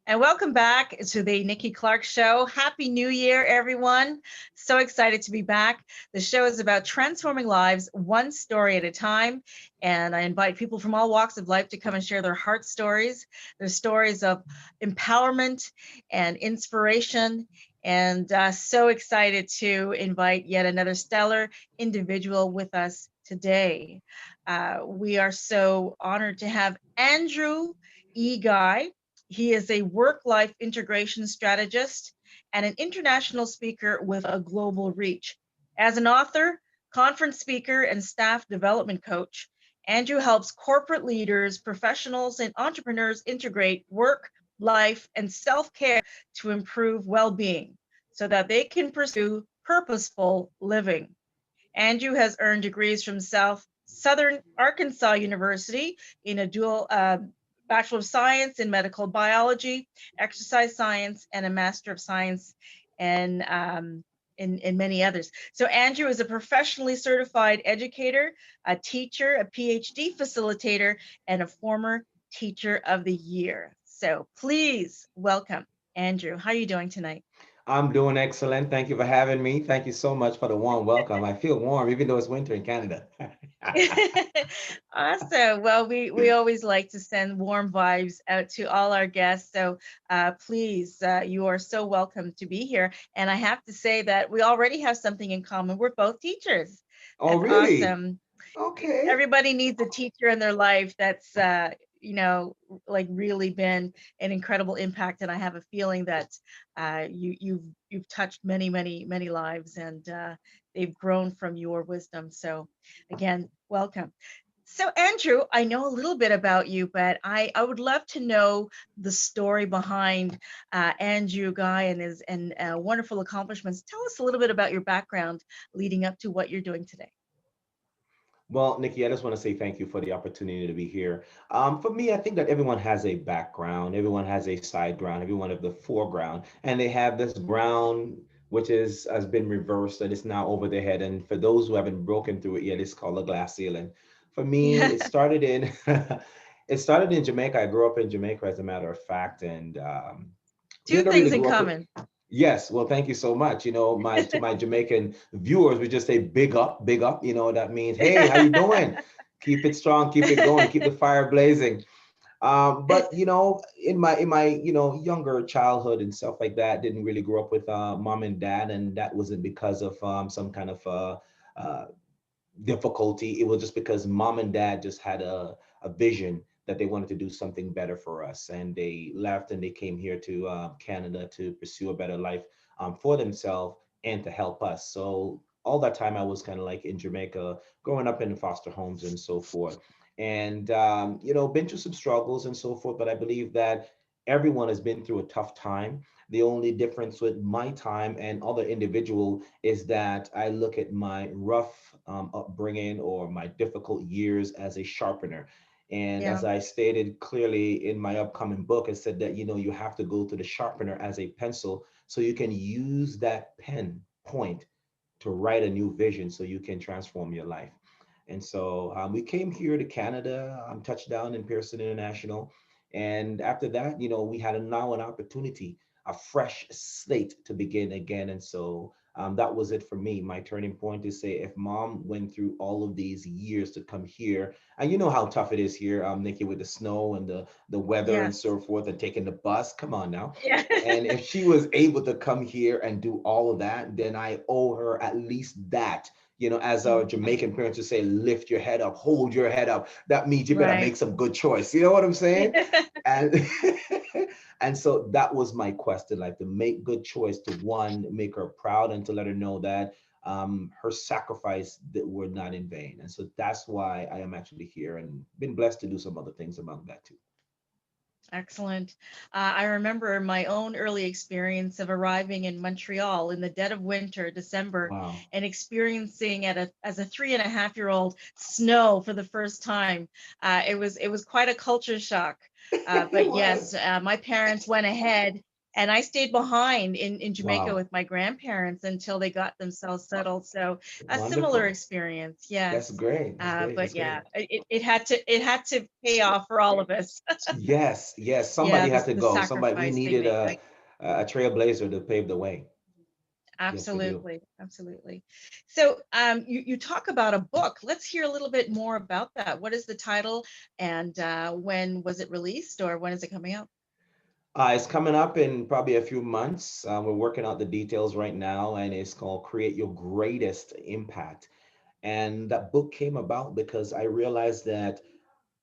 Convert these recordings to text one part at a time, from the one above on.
And welcome back to the Nikki Clarke Show. Happy New Year, everyone. So excited to be back. The show is about transforming lives one story at a time. And I invite people from all walks of life to come and share their heart stories, their stories of empowerment and inspiration. And so excited to invite yet another stellar individual with us today. We are so honored to have Andrew E. Guy. He is a work-life integration strategist and an international speaker with a global reach. As an author, conference speaker, and staff development coach, Andrew helps corporate leaders, professionals, and entrepreneurs integrate work, life, and self-care to improve well-being so that they can pursue purposeful living. Andrew has earned degrees from Southern Arkansas University in a dual Bachelor of Science in Medical Biology, Exercise Science, and a Master of Science and in many others. So Andrew is a professionally certified educator, a teacher, a PhD facilitator, and a former Teacher of the Year. So please welcome Andrew. How are you doing tonight? I'm doing excellent. Thank you for having me. Thank you so much for the warm welcome. I feel warm, even though it's winter in Canada. Awesome. Well, we always like to send warm vibes out to all our guests. So please, you are so welcome to be here. And I have to say that we already have something in common. We're both teachers. Oh, That's really? awesome. Okay. Everybody needs a teacher in their life that's you know, like really been an incredible impact. And I have a feeling that you've touched many lives, and they've grown from your wisdom. So again, welcome. So Andrew, I know a little bit about you, but I would love to know the story behind Andrew Guy and his and wonderful accomplishments. Tell us a little bit about your background leading up to what you're doing today. Well, Nikki, I just want to say thank you for the opportunity to be here. For me, I think that everyone has a background, everyone has a side ground, everyone has the foreground, and they have this ground which is has been reversed and it's now over their head. And for those who haven't broken through it yet, it's called a glass ceiling. For me, Yeah, it started in it started in Jamaica. I grew up in Jamaica, as a matter of fact, and two didn't things really in grow up with. common. Yes, well, thank you so much. My to my Jamaican viewers, we just say big up, big up. That means, hey, how you doing? Keep it strong, keep it going, keep the fire blazing. But in my younger childhood and stuff like that, didn't really grow up with mom and dad, and that wasn't because of some kind of uh, difficulty. It was just because mom and dad just had a vision that they wanted to do something better for us. And they left and they came here to Canada to pursue a better life for themselves and to help us. So all that time I was kind of like in Jamaica, growing up in foster homes and so forth. And, been through some struggles and so forth. But I believe that everyone has been through a tough time. The only difference with my time and other individual is that I look at my rough upbringing or my difficult years as a sharpener. And Yeah, as I stated clearly in my upcoming book, I said that you have to go to the sharpener as a pencil so you can use that pen point to write a new vision so you can transform your life. And so we came here to Canada, touched down in Pearson International. And after that, we had now an opportunity, a fresh slate to begin again. And so that was it for me. My turning point is say, if mom went through all of these years to come here, and you know how tough it is here, Nikki, with the snow and the weather and yes. so forth, and taking the bus. Come on now. Yeah. And if she was able to come here and do all of that, then I owe her at least that. As our Mhm. Jamaican parents would say, lift your head up, hold your head up. That means you better Right. make some good choice. You know what I'm saying? And and so that was my quest in life, to make good choice, to one, make her proud, and to let her know that her sacrifice that were not in vain. And so that's why I am actually here and been blessed to do some other things among that too. Excellent. I remember my own early experience of arriving in Montreal in the dead of winter, December, Wow. and experiencing as a 3.5-year-old snow for the first time. It was quite a culture shock. It But yes, was. my parents went ahead. And I stayed behind in Jamaica Wow. with my grandparents until they got themselves settled. So a similar Wonderful. experience, That's yes. great. That's great. But That's yeah, great. it had to pay off for all of us. Yes, yes. Yeah, Somebody had to the go. Somebody, we sacrifice they needed made. a trailblazer to pave the way. Yes, we do. Absolutely, absolutely. So you talk about a book. Let's hear a little bit more about that. What is the title, and when was it released, or when is it coming out? It's coming up in probably a few months. We're working out the details right now, and it's called Create Your Greatest Impact. And that book came about because I realized that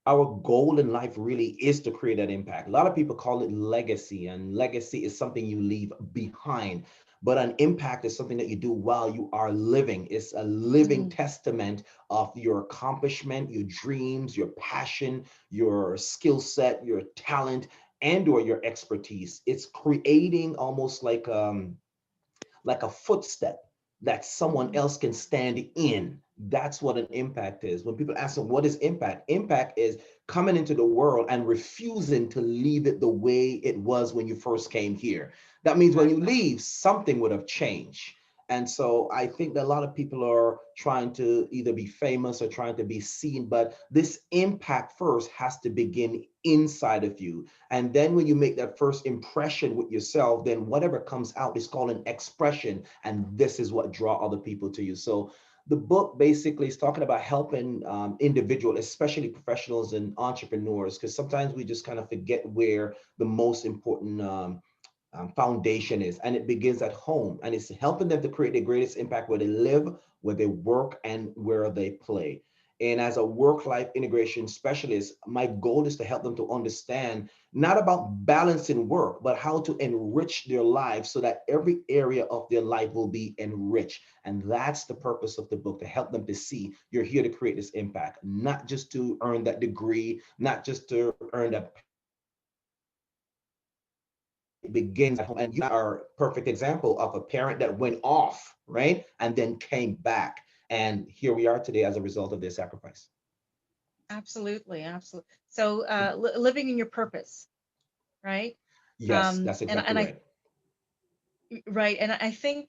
our goal in life really is to create that impact. A lot of people call it legacy, and legacy is something you leave behind. But an impact is something that you do while you are living. It's a living Mhm. testament of your accomplishment, your dreams, your passion, your skill set, your talent, and or your expertise. It's creating almost like a footstep that someone Mhm. else can stand in. That's what an impact is. When people ask them, what is impact? Impact is coming into the world and refusing to leave it the way it was when you first came here. That means when Right. you leave, something would have changed. And so I think that a lot of people are trying to either be famous or trying to be seen, but this impact first has to begin inside of you. And then when you make that first impression with yourself, then whatever comes out is called an expression. And this is what draw other people to you. So the book basically is talking about helping individuals, especially professionals and entrepreneurs, because sometimes we just kind of forget where the most important foundation is. And it begins at home. And it's helping them to create their greatest impact where they live, where they work, and where they play. And as a work-life integration specialist, my goal is to help them to understand not about balancing work, but how to enrich their lives so that every area of their life will be enriched. And that's the purpose of the book, to help them to see you're here to create this impact, not just to earn that degree, not just to earn that begins at home. And you are a perfect example of a parent that went off, right? And then came back. And here we are today as a result of their sacrifice. Absolutely, absolutely. So living in your purpose, right? Yes, that's And exactly I right. Right, and I think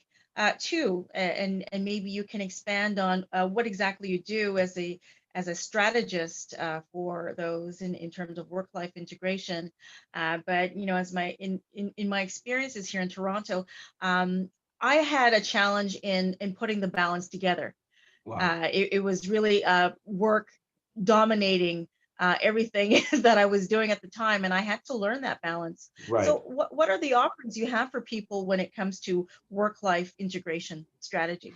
too, and maybe you can expand on what exactly you do as a strategist for those in terms of work-life integration. But as in my experiences here in Toronto, I had a challenge in putting the balance together. Wow. It was really work dominating everything that I was doing at the time, and I had to learn that balance. So, Right. what are the offerings you have for people when it comes to work-life integration strategy?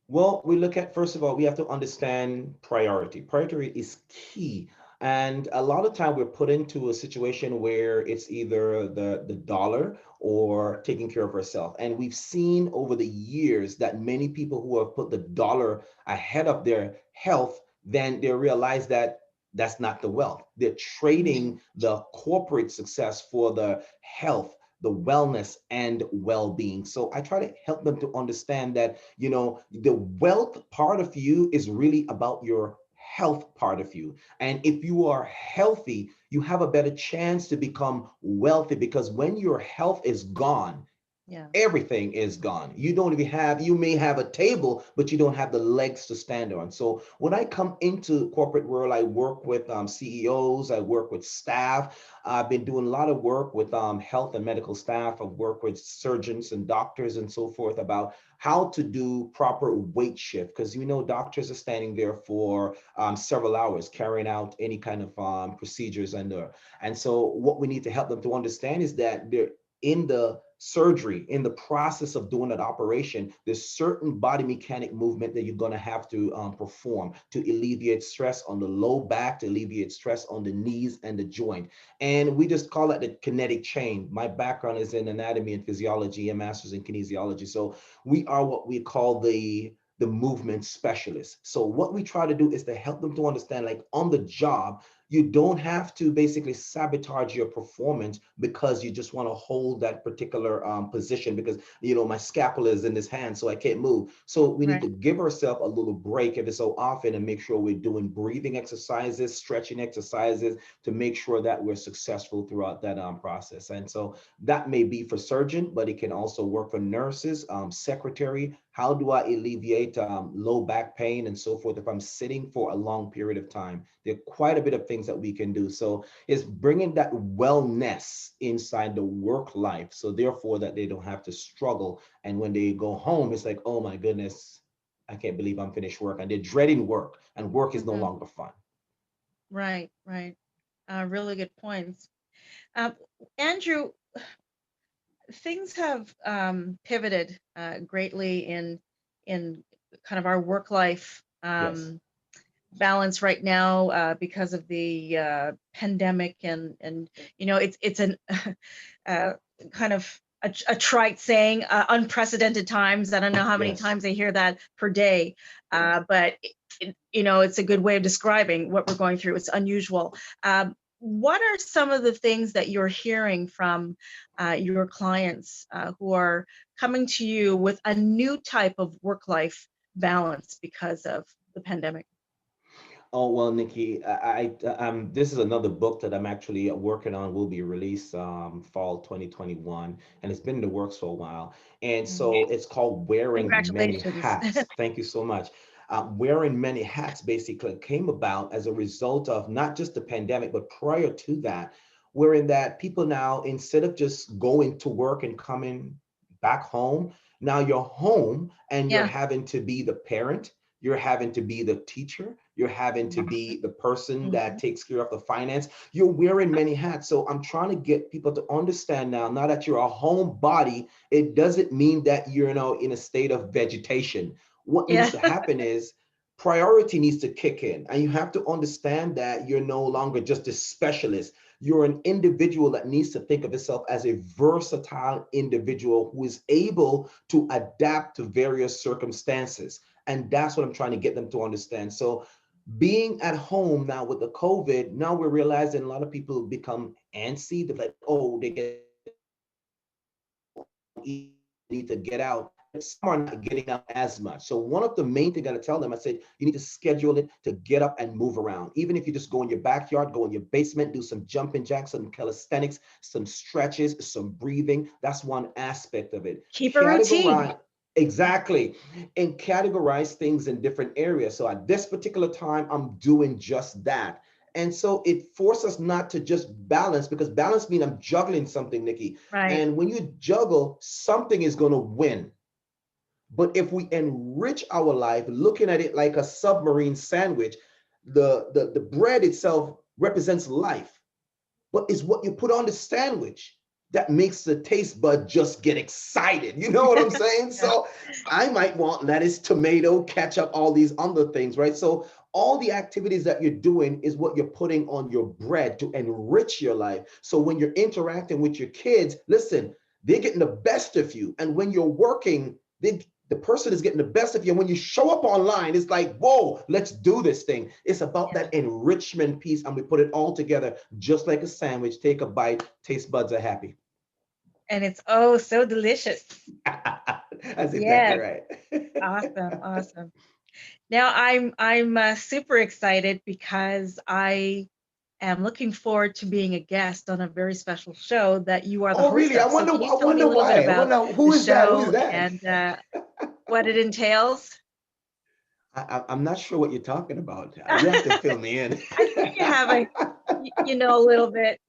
Well, we look at, first of all, we have to understand priority. Priority is key. And a lot of time we're put into a situation where it's either the dollar or taking care of ourselves. And we've seen over the years that many people who have put the dollar ahead of their health, then they realize that that's not the wealth. They're Mhm. trading the corporate success for the health, the wellness, and well-being. So I try to help them to understand that the wealth part of you is really about your health part of you. And if you are healthy, you have a better chance to become wealthy, because when your health is gone, Yeah. everything is gone. You don't even have, you may have a table, but you don't have the legs to stand on. So when I come into corporate world, I work with CEOs, I work with staff. I've been doing a lot of work with health and medical staff. I've worked with surgeons and doctors and so forth about how to do proper weight shift, because doctors are standing there for several hours carrying out any kind of procedures, and so what we need to help them to understand is that they're in the surgery, in the process of doing that operation, there's certain body mechanic movement that you're going to have to perform to alleviate stress on the low back, to alleviate stress on the knees and the joint. And we just call it the kinetic chain. My background is in anatomy and physiology and master's in kinesiology. So we are what we call the movement specialist. So what we try to do is to help them to understand, like on the job, You don't have to basically sabotage your performance because you just want to hold that particular position because, my scapula is in this hand, so I can't move. So we need Right. to give ourselves a little break every so often and make sure we're doing breathing exercises, stretching exercises to make sure that we're successful throughout that process. And so that may be for surgeon, but it can also work for nurses, secretary. How do I alleviate low back pain and so forth if I'm sitting for a long period of time? There are quite a bit of things that we can do. So it's bringing that wellness inside the work life. So therefore that they don't have to struggle. And when they go home, it's like, oh my goodness, I can't believe I'm finished work. And they're dreading work, and work is no Hmm. longer fun. Right, right. Really good points. Um, Andrew, things have pivoted greatly in kind of our work life Yes. balance right now because of the pandemic, and it's an uh, kind of a trite saying, unprecedented times. I don't know how many Yes. times I hear that per day, but it's a good way of describing what we're going through. It's unusual. What are some of the things that you're hearing from your clients who are coming to you with a new type of work-life balance because of the pandemic? Oh, well, Nikki, this is another book that I'm actually working on, will be released fall 2021, and it's been in the works for a while. And Mhm. so it's called Wearing Many Congratulations. Hats. Thank you so much. Wearing Many Hats basically came about as a result of not just the pandemic, but prior to that, wherein that people now, instead of just going to work and coming back home, now you're home and you're Yeah. having to be the parent, you're having to be the teacher, you're having to be the person that Mhm. takes care of the finance. You're wearing many hats. So I'm trying to get people to understand now that you're a home body, it doesn't mean that you're in a state of vegetation. What needs Yeah. to happen is priority needs to kick in. And you have to understand that you're no longer just a specialist. You're an individual that needs to think of itself as a versatile individual who is able to adapt to various circumstances. And that's what I'm trying to get them to understand. So being at home now with the COVID, now we're realizing a lot of people become antsy. They're like, oh, they get need to get out. Some are not getting out as much. So one of the main things I tell them, I said, you need to schedule it to get up and move around. Even if you just go in your backyard, go in your basement, do some jumping jacks, some calisthenics, some stretches, some breathing. That's one aspect of it. Keep a routine. Categorize. Exactly. And categorize things in different areas. So at this particular time, I'm doing just that. And so it forces us not to just balance, because balance means I'm juggling something, Nikki. Right. And when you juggle, something is going to win. But if we enrich our life, looking at it like a submarine sandwich, the bread itself represents life, but it's what you put on the sandwich that makes the taste bud just get excited. You know what I'm saying? Yeah. So I might want lettuce, tomato, ketchup, all these other things, right? So all the activities that you're doing is what you're putting on your bread to enrich your life. So when you're interacting with your kids, listen, they're getting the best of you. And when you're working, the person is getting the best of you. And when you show up online, it's like, whoa, let's do this thing. It's about that enrichment piece. And we put it all together, just like a sandwich. Take a bite, taste buds are happy. And it's oh so delicious. That's exactly Yes. right. Awesome. Awesome. Now I'm super excited because I am looking forward to being a guest on a very special show that you are the Oh, host really? of. So can you I tell me wonder a little bit why. I about wonder the who is that? Who is show that? and what it entails? I'm not sure what you're talking about. You have to fill me in. I think you have a little bit.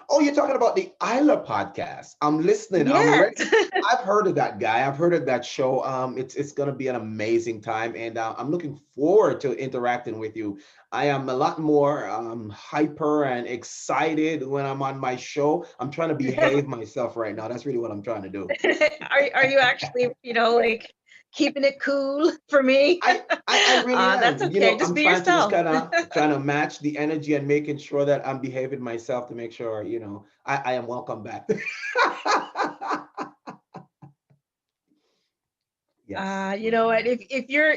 Oh, you're talking about the Isla podcast. I'm listening. I'm Yes. ready. I've heard of that guy. I've heard of that show. It's going to be an amazing time, and I'm looking forward to interacting with you. I am a lot more hyper and excited when I'm on my show. I'm trying to behave myself right now. That's really what I'm trying to do. Are you actually, like keeping it cool for me? I really That's am. okay. Just I'm be trying to just yourself. kind of trying to match the energy and making sure that I'm behaving myself to make sure, I am welcome back. Yes, You know welcome what? back. If you're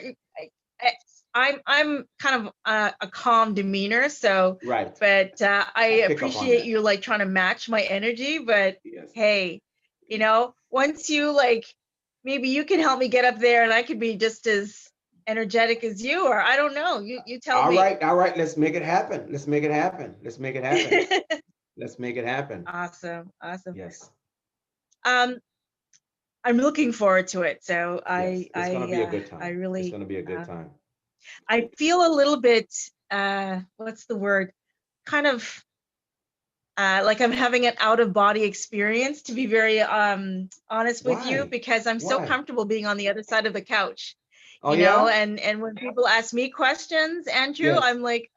I'm kind of a calm demeanor, so Right. but I I pick up on appreciate that. you like trying to match my energy. But Yes. hey, once you like, maybe you can help me get up there, and I could be just as energetic as you, or I don't know. You tell All me. right. All right. Let's make it happen. Let's make it happen. Let's make it happen. Let's make it happen. Awesome, awesome. Yes. Um, I'm looking forward to it. So Yes. It's gonna be a good I time. It's really gonna be a good time. I feel a little bit what's the word? Kind of like I'm having an out of body experience, to be very honest with you, Why? because I'm so Why? comfortable being on the other side of the couch, Oh yeah? and when people ask me questions, Andrew, Yes. I'm like,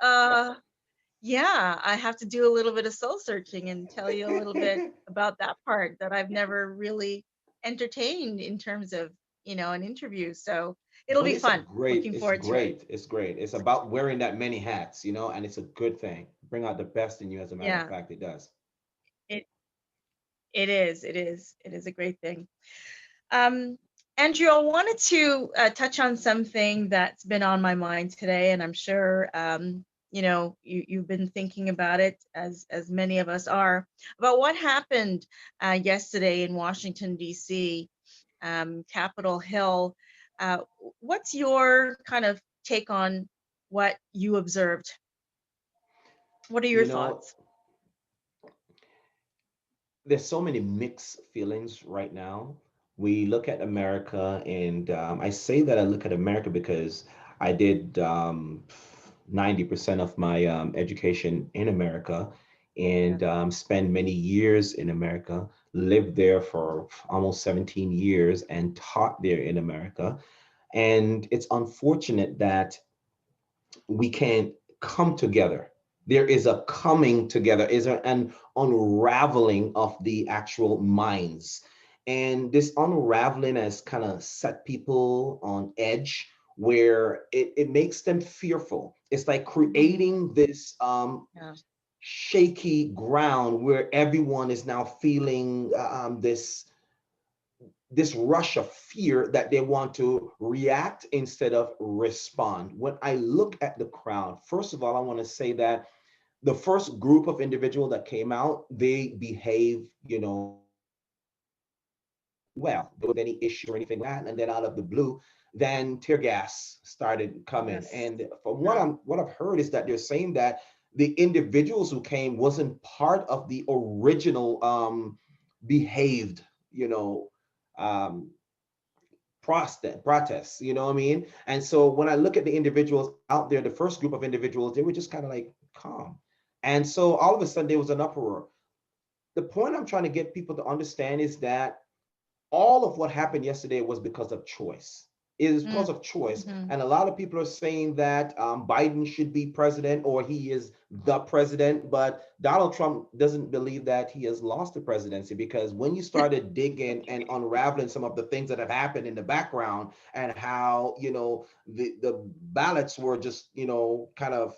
yeah, I have to do a little bit of soul searching and tell you a little bit about that part that I've never really entertained in terms of, an interview. So it'll But be fun. Looking it's forward to it. great. It's great. It's about wearing that many hats, and it's a good thing. Bring out the best in you, as a matter of Yeah, fact, it does. it it is. It is. It is a great thing. Um, Andrew, I wanted to touch on something that's been on my mind today, and I'm sure you've been thinking about it, as many of us are, about what happened yesterday in Washington D.C., Capitol Hill. Uh, what's your kind of take on what you observed? What are your You know, thoughts? there's so many mixed feelings right now. We look at America, and I say that I look at America because I did 90% of my education in America, Yeah. and spent many years in America, lived there for almost 17 years, and taught there in America. And it's unfortunate that we can't come together. There is a coming together, is an unraveling of the actual minds. And this unraveling has kind of set people on edge, where it makes them fearful. It's like Mhm. creating this Yeah. shaky ground where everyone is now feeling this rush of fear that they want to react instead of respond. When I look at the crowd, first of all, I want to say that the first group of individuals that came out, they behave, well. There was any issue or anything like that, and then out of the blue, then tear gas started coming. Yes. And from Yeah. what I've heard is that they're saying that the individuals who came wasn't part of the original behaved, you know, um, protests, you know what I mean? And so when I look at the individuals out there, the first group of individuals, they were just kind of like calm. And so all of a sudden there was an uproar. The point I'm trying to get people to understand is that all of what happened yesterday was because of choice. It is because of choice. Mm-hmm. And a lot of people are saying that Biden should be president, or he is the president. But Donald Trump doesn't believe that he has lost the presidency, because when you started digging and unraveling some of the things that have happened in the background, and how, the ballots were just, kind of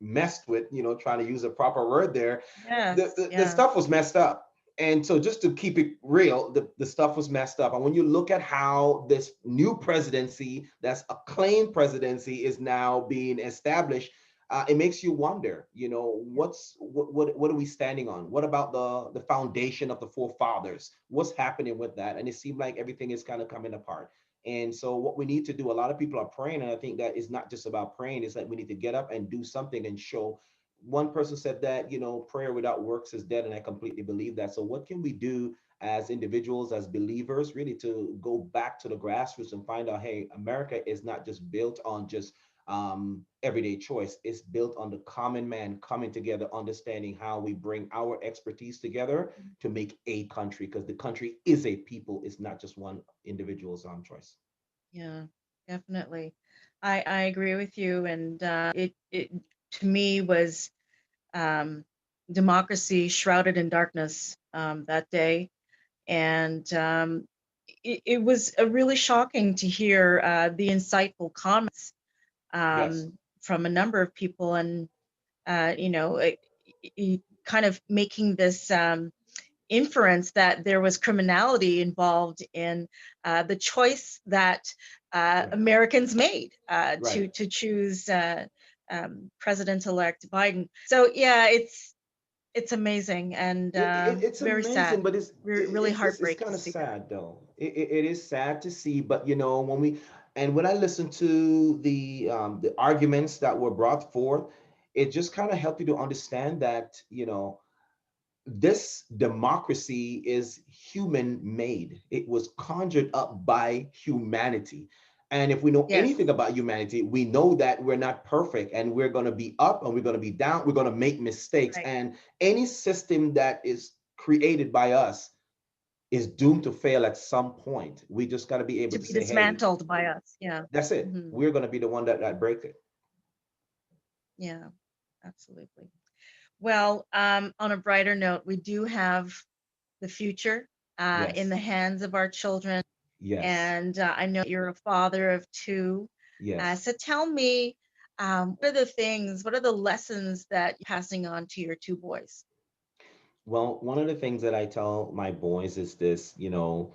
messed with, trying to use a proper word there, Yes. the Yeah. stuff was messed up. And so, just to keep it real, the stuff was messed up. And when you look at how this new presidency, that's a claimed presidency, is now being established, it makes you wonder, what are we standing on? What about the foundation of the forefathers? What's happening with that? And it seemed like everything is kind of coming apart. And so what we need to do, a lot of people are praying, and I think that it's not just about praying, it's like we need to get up and do something and show. One person said that, prayer without works is dead, and I completely believe that. So what can we do as individuals, as believers, really to go back to the grassroots and find out, hey, America is not just built on just everyday choice. It's built on the common man coming together, understanding how we bring our expertise together to make a country, because the country is a people. It's not just one individual's choice. Yeah, definitely. I agree with you, and it to me was um, democracy shrouded in darkness that day, and it was really shocking to hear the insightful comments Yes. from a number of people, and kind of making this inference that there was criminality involved in the choice that Americans made to choose President-elect Biden. So yeah, it's amazing and It's very amazing, sad, but really it's heartbreaking kind to of see that. sad though. It is sad to see, but you know, when I listen to the arguments that were brought forth, it just kind of helped you to understand that, you know, this democracy is human made. It was conjured up by humanity. And if we know Yes, anything about humanity, we know that we're not perfect and we're going to be up and we're going to be down. We're going to make mistakes. right. And any system that is created by us is doomed to fail at some point. We just got to be able To to be say, hey, dismantled by us. Yeah. that's it. Hmm. We're going to be the one that break it. Yeah, absolutely. Well, on a brighter note, we do have the future in Yes. the hands of our children. Yes. And I know you're a father of two. Yes. So tell me, what are the lessons that you're passing on to your two boys? Well, one of the things that I tell my boys is this, you know,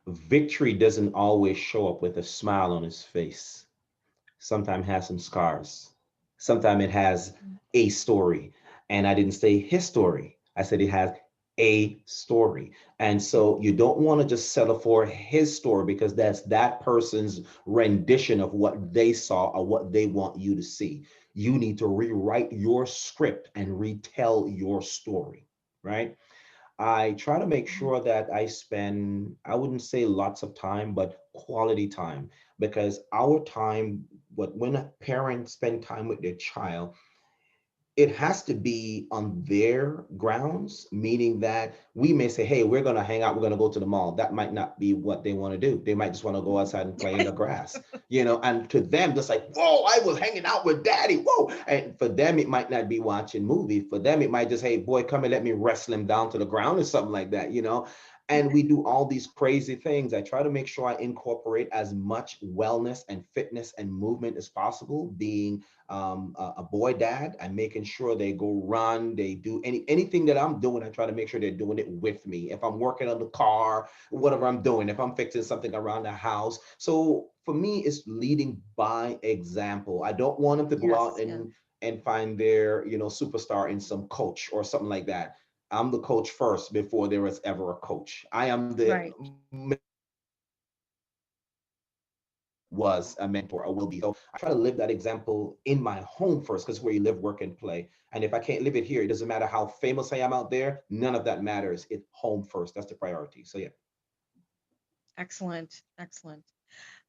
victory doesn't always show up with a smile on his face. Sometimes has some scars. Sometimes it has Mhm. a story. And I didn't say his story. I said it has a story. And so you don't want to just settle for his story because that's that person's rendition of what they saw or what they want you to see. You need to rewrite your script and retell your story, right? I try to make Mhm. sure that I spend, I wouldn't say lots of time, but quality time, because our time, what when a parent spend time with their child, it has to be on their grounds, meaning that we may say, hey, we're going to hang out, we're going to go to the mall. That might not be what they want to do. They might just want to go outside and play in the grass, you know, and to them, just like, whoa, I was hanging out with daddy. Whoa. And for them, it might not be watching movie. For them, it might just, hey, boy, come and let me wrestle him down to the ground or something like that, you know. And we do all these crazy things. I try to make sure I incorporate as much wellness and fitness and movement as possible, being a boy dad. I'm making sure they go run, they do anything that I'm doing. I try to make sure they're doing it with me. If I'm working on the car, whatever I'm doing, if I'm fixing something around the house. So for me, it's leading by example. I don't want them to go out Yes, yeah, and find their, you know, superstar in some coach or something like that. I'm the coach first before there was ever a coach. I am the right. was a mentor or will be. So I try to live that example in my home first, because where you live, work, and play. And if I can't live it here, it doesn't matter how famous I am out there. None of that matters. It's home first. That's the priority. So yeah. Excellent, excellent.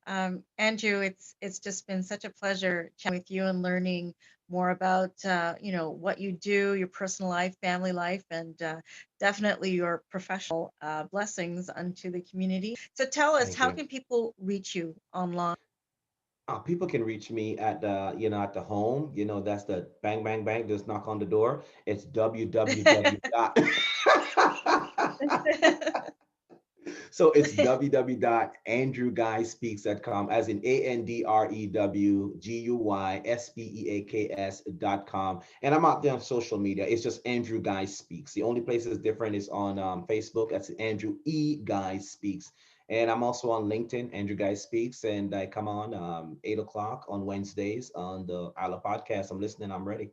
Andrew, it's just been such a pleasure chatting with you and learning more about what you do, your personal life, family life, and definitely your professional blessings unto the community. So tell us, Thank how you. can people reach you online? People can reach me at the, you know, at the home. You know, that's the bang, bang, bang. Just knock on the door. It's www dot. So it's www.andrewguyspeaks.com, as in AndrewGuyspeaks.com. And I'm out there on social media. It's just Andrew Guy Speaks. The only place that's different is on Facebook. That's Andrew E. Guy Speaks. And I'm also on LinkedIn, Andrew Guy Speaks. And I come on 8 o'clock on Wednesdays on the Isla podcast. I'm listening. I'm ready.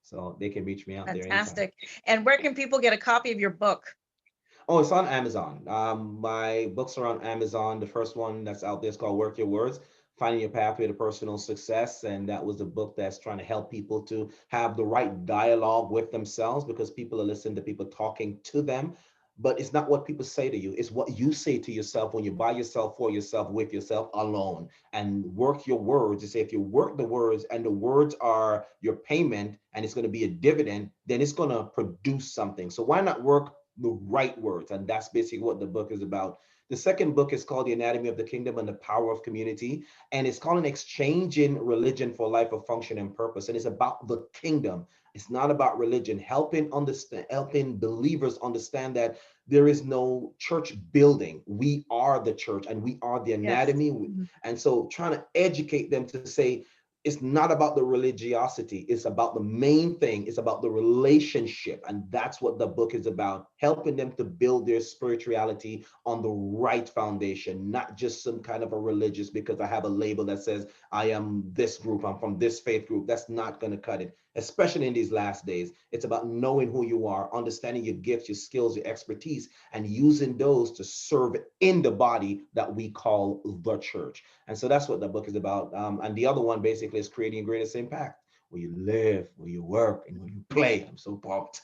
So they can reach me out there anytime. Fantastic. And where can people get a copy of your book? Oh, it's on Amazon. My books are on Amazon. The first one that's out there is called Work Your Words, Finding Your Pathway to Personal Success. And that was the book that's trying to help people to have the right dialogue with themselves, because people are listening to people talking to them. But it's not what people say to you, it's what you say to yourself when you're by yourself, for yourself, with yourself, alone. And work your words. You say if you work the words and the words are your payment and it's going to be a dividend, then it's going to produce something. So why not work the right words? And that's basically what the book is about. The second book is called The Anatomy of the Kingdom and the Power of Community. And it's called An Exchange in Religion for a Life of Function and Purpose. And it's about the kingdom. It's not about religion. Helping believers understand that there is no church building. We are the church and we are the Yes. anatomy. Mhm. And so trying to educate them to say, It's not about the religiosity. It's about the main thing. It's about the relationship. And that's what the book is about, helping them to build their spirituality on the right foundation, not just some kind of a religious, because I have a label that says I am this group, I'm from this faith group. That's not going to cut it, especially in these last days. It's about knowing who you are, understanding your gifts, your skills, your expertise, and using those to serve in the body that we call the church. And so that's what the book is about. And the other one basically is creating greatest impact, where you live, where you work, and where you play. I'm so pumped.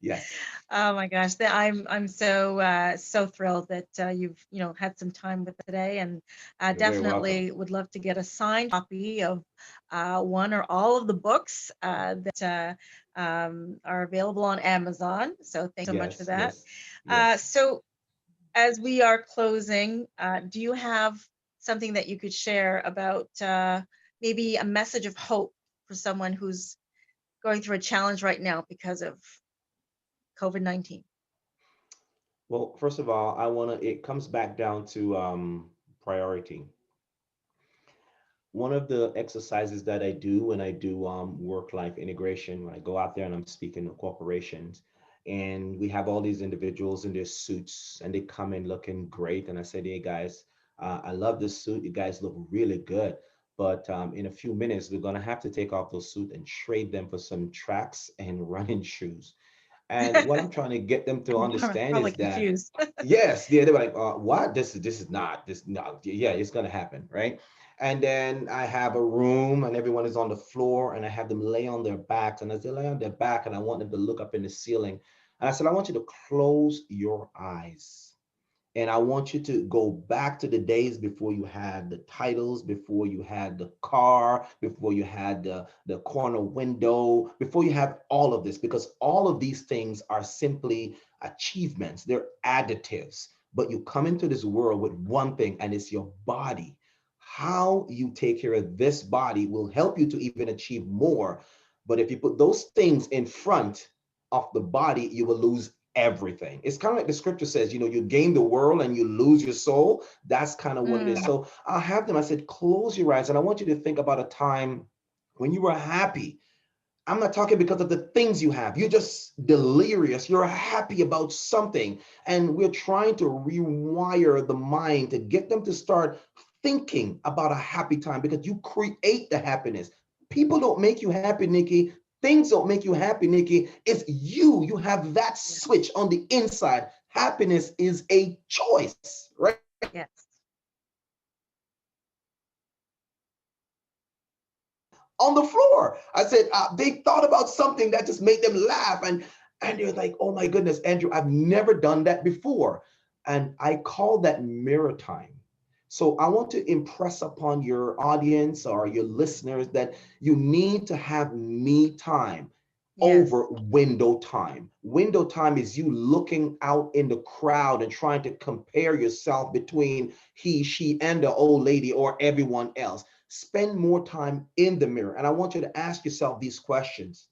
Yes. Oh my gosh, I'm so thrilled that you've had some time with us today, and You're very welcome. definitely would love to get a signed copy of one or all of the books that are available on Amazon. So thanks so much for Yes, that. yes, yes. So as we are closing, do you have something that you could share about maybe a message of hope for someone who's going through a challenge right now because of COVID-19? Well, first of all, it comes back down to priority. One of the exercises that I do when I do work-life integration, when I go out there and I'm speaking to corporations, and we have all these individuals in their suits, and they come in looking great, and I said, "Hey guys, I love this suit. You guys look really good, but in a few minutes we're gonna have to take off those suits and trade them for some tracks and running shoes." And what I'm trying to get them to understand Probably is that, confused. yes, they're like, what? This is not this. No, yeah, it's gonna happen, right? And then I have a room, and everyone is on the floor, and I have them lay on their backs, and as they lay on their back, and I want them to look up in the ceiling, and I said, I want you to close your eyes. And I want you to go back to the days before you had the titles, before you had the car, before you had the corner window, before you have all of this, because all of these things are simply achievements, they're additives. But you come into this world with one thing, and it's your body. How you take care of this body will help you to even achieve more. But if you put those things in front of the body, you will lose everything. It's kind of like the scripture says, you gain the world and you lose your soul. That's kind of what it is. Mm, So I'll have them, I said, close your eyes. And I want you to think about a time when you were happy. I'm not talking because of the things you have. You're just delirious. You're happy about something. And we're trying to rewire the mind to get them to start thinking about a happy time, because you create the happiness. People don't make you happy, Nikki. Things don't make you happy, Nikki. It's you. You have that yeah, switch on the inside. Happiness is a choice, right? yes. On the floor. I said, they thought about something that just made them laugh. And they're like, oh my goodness, Andrew, I've never done that before. And I call that mirror time. So I want to impress upon your audience or your listeners that you need to have me time Yes. over window time. Window time is you looking out in the crowd and trying to compare yourself between he, she, and the old lady or everyone else. Spend more time in the mirror. And I want you to ask yourself these questions.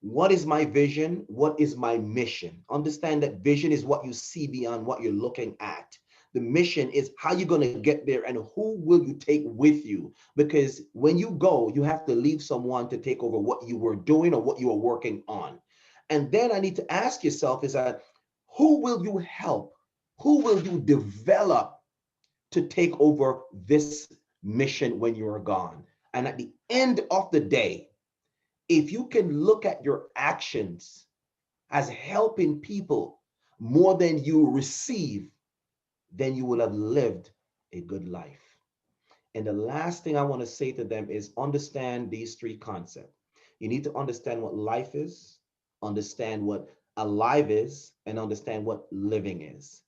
What is my vision? What is my mission? Understand that vision is what you see beyond what you're looking at. The mission is how you're going to get there and who will you take with you. Because when you go, you have to leave someone to take over what you were doing or what you were working on. And then I need to ask yourself is that who will you help? Who will you develop to take over this mission when you're gone? And at the end of the day, if you can look at your actions as helping people more than you receive, then you will have lived a good life. And the last thing I want to say to them is understand these three concepts. You need to understand what life is, understand what alive is, and understand what living is.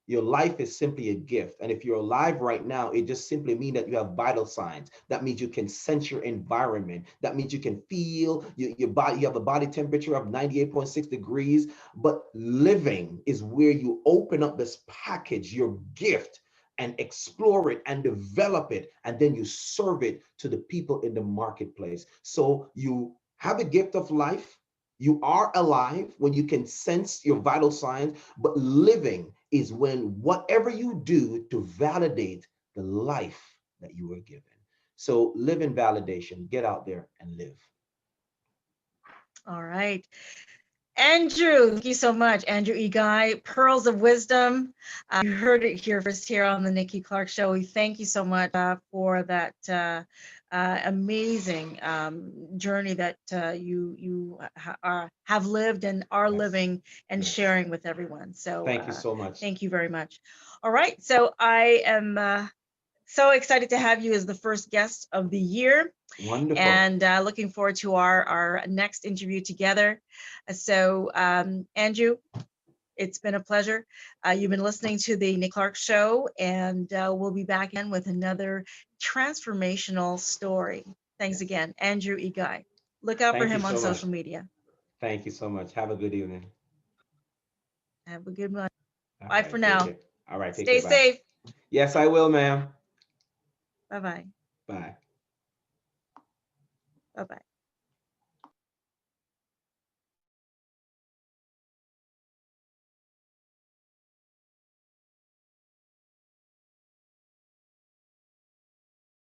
Your life is simply a gift. And if you're alive right now, it just simply means that you have vital signs. That means you can sense your environment. That means you can feel your body. You have a body temperature of 98.6 degrees. But living is where you open up this package, your gift, and explore it and develop it. And then you serve it to the people in the marketplace. So you have a gift of life. You are alive when you can sense your vital signs, but living is when whatever you do to validate the life that you were given. So live in validation, get out there and live. All right. Andrew, thank you so much. Andrew Eguy, Pearls of Wisdom. You heard it here first here on the Nikki Clarke Show. We thank you so much for that amazing journey that you have lived and are Yes. living and Yes. sharing with everyone. So Thank you so much. thank you very much. All right. So I am so excited to have you as the first guest of the year. Wonderful. And looking forward to our next interview together. So Andrew, it's been a pleasure. You've been listening to the Nikki Clarke Show, and we'll be back again with another transformational story. Thanks again, Andrew Eguy. Look out for him on social media. Thank you so much. Have a good evening. Have a good one. All Bye right, for now. All right, take Stay care. Bye. safe. Yes, I will, ma'am. Bye-bye. Bye. Bye-bye.